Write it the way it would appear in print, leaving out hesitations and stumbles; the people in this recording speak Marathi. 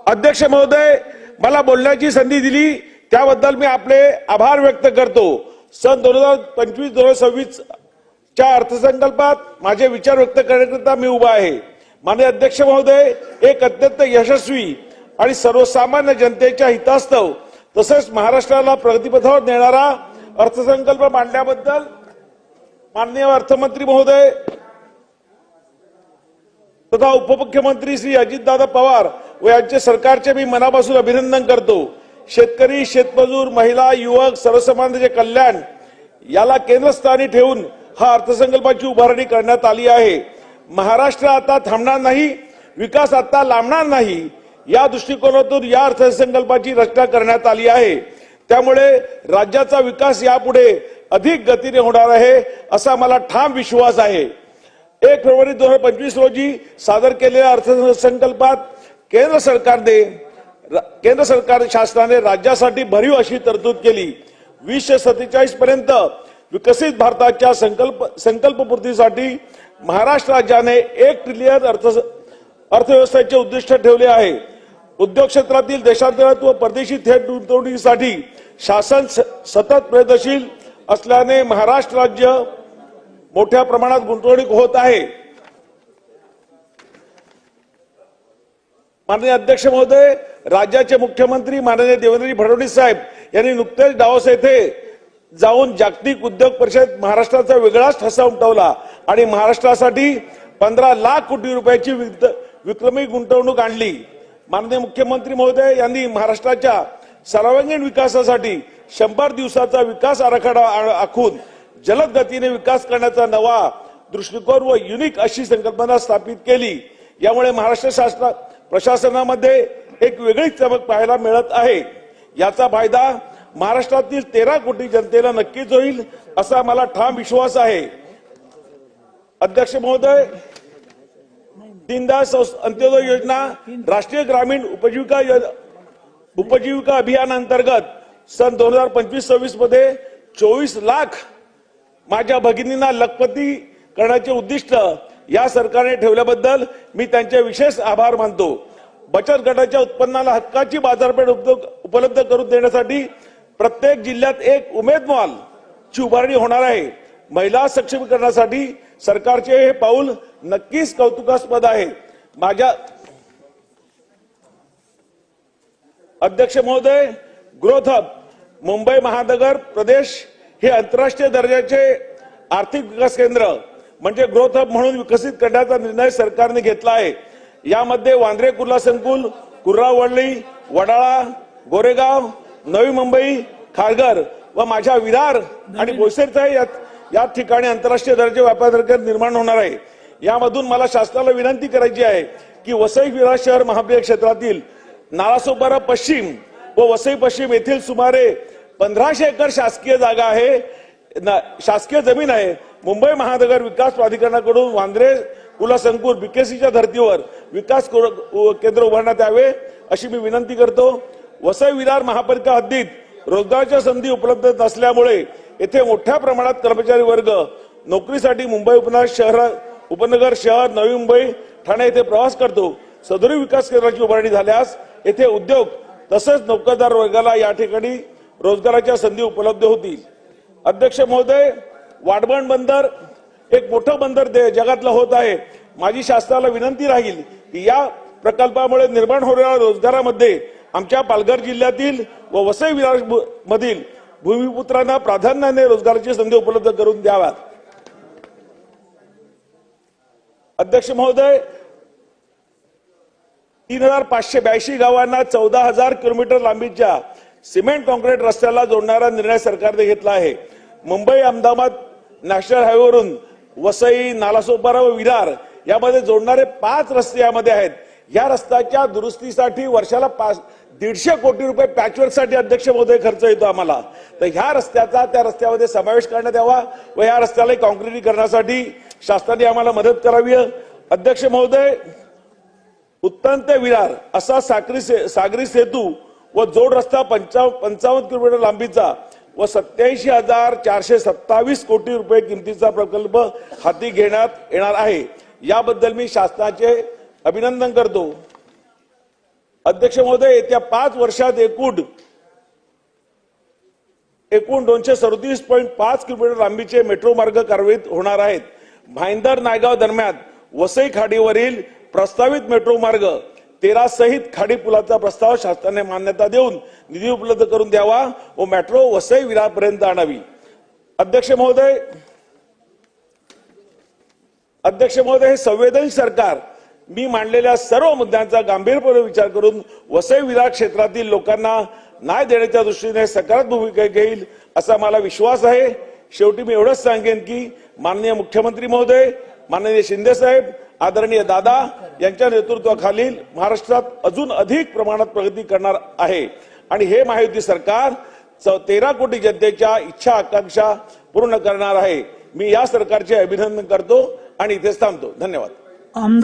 अध्यक्ष महोदय, मला बोलण्याची संधी दिली त्याबद्दल मी आपले आभार व्यक्त करतो। सन 2025-2026 च्या अर्थसंकल्पात माझे विचार व्यक्त करण्याकरिता मी उभा आहे। माननीय अध्यक्ष महोदय, एक अत्यंत यशस्वी आणि सर्वसामान्य जनतेच्या हितास्तव तसेच महाराष्ट्राला प्रगतीपथावर नेणारा अर्थसंकल्प मांडल्याबद्दल माननीय अर्थमंत्री महोदय तथा उपमुख्यमंत्री श्री अजितदादा पवार व यांचे सरकारचे मी मनापासून अभिनंदन करतो। शेतकरी, शेतमजूर, महिला, युवक, सर्वसामान्यांचे कल्याण याला केंद्रस्थानी ठेवून हा अर्थसंकल्पाची उभारणी करण्यात आली आहे। महाराष्ट्र आता थांबणार नाही, विकास आता लांबणार नाही, या दृष्टिकोनातून या अर्थसंकल्पाची रचना करण्यात आली आहे। त्यामुळे राज्याचा विकास यापुढे अधिक गतीने होणार आहे असा मला ठाम विश्वास आहे। 1 फेब्रुवारी 2025 रोजी सादर केलेल्या अर्थसंकल्पात केंद्र सरकार शासनाने राज्यासाठी भरीव अशी तरतूद केली। 2047 पर्यंत विकसित भारताच्या संकल्पपूर्तीसाठी महाराष्ट्र राज्याने 1 ट्रिलियन अर्थव्यवस्थेचे उद्दिष्ट ठेवले आहे। उद्योग क्षेत्रातील देशांतर्गत व परदेशी थेट गुंतवणुकीसाठी शासन सतत प्रयत्नशील असल्याने महाराष्ट्र राज्य मोठ्या प्रमाणात गुंतवणूक होत आहे। माननीय अध्यक्ष महोदय, राज्याचे मुख्यमंत्री माननीय देवेंद्र फडणवीस साहेब यांनी नुकतेच डावोस येथे जाऊन जागतिक उद्योग परिषद महाराष्ट्राचा वेगळाच ठसा उमटवला आणि महाराष्ट्रासाठी 15 लाख कोटी रुपयाची विक्रमी गुंतवणूक आणली। माननीय मुख्यमंत्री महोदय यांनी महाराष्ट्राच्या सर्वांगीण विकासासाठी 100 दिवसाचा विकास आराखडा आखून जलद गतीने विकास करण्याचा नवा दृष्टिकोन व युनिक अशी संकल्पना स्थापित केली। यामुळे महाराष्ट्र प्रशासनामध्ये एक वेगळीच चमक पाहायला मिळत आहे। याचा फायदा महाराष्ट्रातील 13 कोटी जनतेला नक्कीच होईल असा मला ठाम विश्वास आहे। अध्यक्ष महोदय, दीनदयाळ अंत्योदय योजना राष्ट्रीय ग्रामीण उपजीविका अभियानांतर्गत सन 2025-26 मध्ये 24 लाख माझ्या भगिनींना लखपती करण्याचे उद्दिष्ट या सरकारने ठेवल्याबद्दल मी त्यांचे विशेष आभार मानतो। बचत गटाच्या उत्पन्नाला हक्काची बाजारपेठ उपलब्ध करून देण्यासाठी प्रत्येक जिल्ह्यात एक उमेद मॉल ची उभारणी होणार आहे। महिला सक्षमीकरणासाठी सरकारचे हे पाऊल नक्कीच कौतुकास्पद आहे। माझ्या अध्यक्ष महोदय, ग्रोथ हब मुंबई महानगर प्रदेश हे आंतरराष्ट्रीय दर्जाचे आर्थिक विकास केंद्र म्हणजे ग्रोथ हब म्हणून विकसित करण्याचा निर्णय सरकारने घेतला आहे। यामध्ये वांद्रे कुर्ला संकुल, कुर्रावळी, वडाळा, गोरेगाव, नवी मुंबई, खारघर व माझ्या विरार आणि बोईसरचा या ठिकाणी आंतरराष्ट्रीय दर्जाचे व्यापार निर्माण होणार आहे। यामधून मला शासनाला विनंती करायची आहे की वसई विरार शहर महापालिका क्षेत्रातील नालासोपारा पश्चिम व वसई पश्चिम येथील सुमारे 1500 एकर शासकीय जागा आहे, शासकीय जमीन आहे। मुंबई महानगर विकास प्राधिकरणाकडून वांद्रे कुर्ला संकुल बीकेसीच्या धर्तीवर विकास केंद्र उभारण्यात यावे अशी मी विनंती करतो। वसई विरार महापालिका हद्दीत रोजगाराच्या संधी उपलब्ध नसल्यामुळे येथे मोठ्या प्रमाणात कर्मचारी वर्ग नोकरीसाठी मुंबई उपनगर शहर, नवी मुंबई, ठाणे येथे प्रवास करतो। सदरी विकास केंद्राची उभारणी झाल्यास येथे उद्योग तसेच नोकरदार वर्गाला या ठिकाणी रोजगाराच्या संधी उपलब्ध होतील। अध्यक्ष महोदय, वाढवण बंदर एक मोठं बंदर जगातलं होत आहे। माझी शासनाला विनंती राहील की या प्रकल्पामुळे निर्माण होणाऱ्या रोजगारामध्ये आमच्या पालघर जिल्ह्यातील व वसई विरार मधील भूमिपुत्रांना प्राधान्याने रोजगाराची संधी उपलब्ध करून द्याव्यात। अध्यक्ष महोदय, 3582 गावांना 14000 किलोमीटर लांबीच्या सिमेंट कॉन्क्रीट रस्त्याला जोडणारा निर्णय सरकारने घेतला आहे। मुंबई अहमदाबाद नॅशनल हायवेवरून वसई, नालासोपारा व विरार यामध्ये जोडणारे 5 रस्ते यामध्ये आहेत। या रस्त्याच्या दुरुस्तीसाठी वर्षाला 150 कोटी रुपये पॅचवर्कसाठी अध्यक्ष महोदय खर्च येतो आम्हाला। तर ह्या रस्त्याचा त्या रस्त्यामध्ये समावेश करण्यात यावा व या रस्त्याला काँक्रिटीकरणासाठी शासनाने आम्हाला मदत करावी। अध्यक्ष महोदय, उत्तन ते विरार असा सागरी सेतू व जोड रस्ता 55 किलोमीटर लांबीचा व 87,427 कोटी रुपये किमतीचा प्रकल्प हाती घेण्यात येणार आहे। याबद्दल मी शासनाचे अभिनंदन करतो। अध्यक्ष महोदय, येत्या 5 वर्षात एकूण 237.5 किलोमीटर लांबीचे मेट्रो मार्ग कार्यान्वित होणार आहेत. भाईंदर नायगाव दरम्यान वसई खाडीवरील प्रस्तावित मेट्रो मार्ग 13 सहित खाडी पुलाचा प्रस्ताव शासनाने मान्यता देऊन निधी उपलब्ध करून द्यावा व मेट्रो वसई विरारपर्यंत आणावी. अध्यक्ष महोदय, हे संवेदनशील सरकार मी मांडलेल्या सर्व मुद्द्यांचा गांभीर्यपूर्वक विचार करून वसई विरार क्षेत्रातील लोकांना न्याय देण्याच्या दृष्टीने सकारात्मक भूमिका घेईल असा मला विश्वास आहे. शेवटी मी एवढंच सांगेन की माननीय मुख्यमंत्री महोदय, माननीय शिंदे साहेब, आदरणीय दादा यांच्या नेतृत्वाखालील महाराष्ट्रात अजून अधिक प्रमाणात प्रगती करणार आहे आणि हे महायुती सरकार 13 कोटी जनतेच्या इच्छा आकांक्षा पूर्ण करणार आहे. मी या सरकारचे अभिनंदन करतो आणि इथेच थांबतो. धन्यवाद. आमदार